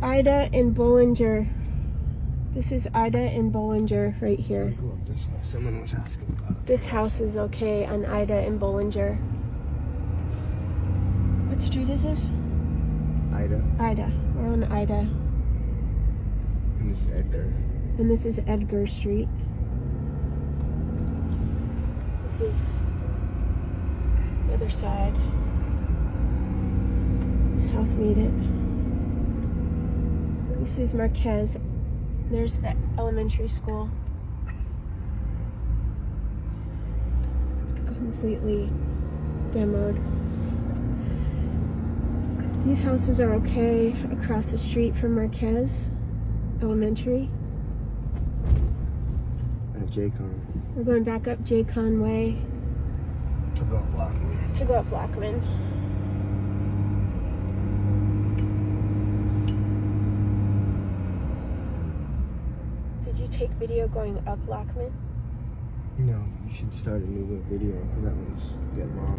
Ida and Bollinger. This is Ida and Bollinger right here. Go up this way. Someone was asking about it. This house is okay on Ida and Bollinger. What street is this? Ida. Ida. We're on Ida. And this is Edgar. And this is Edgar Street. This is the other side. This house made it. This is Marquez. There's the elementary school. Completely demoed. These houses are okay across the street from Marquez Elementary. At J-Con. We're going back up J-Con Way To go up Blackman. to go up Blackman. Did you take video going up Blackman? No, you should start a new video because that one's getting long.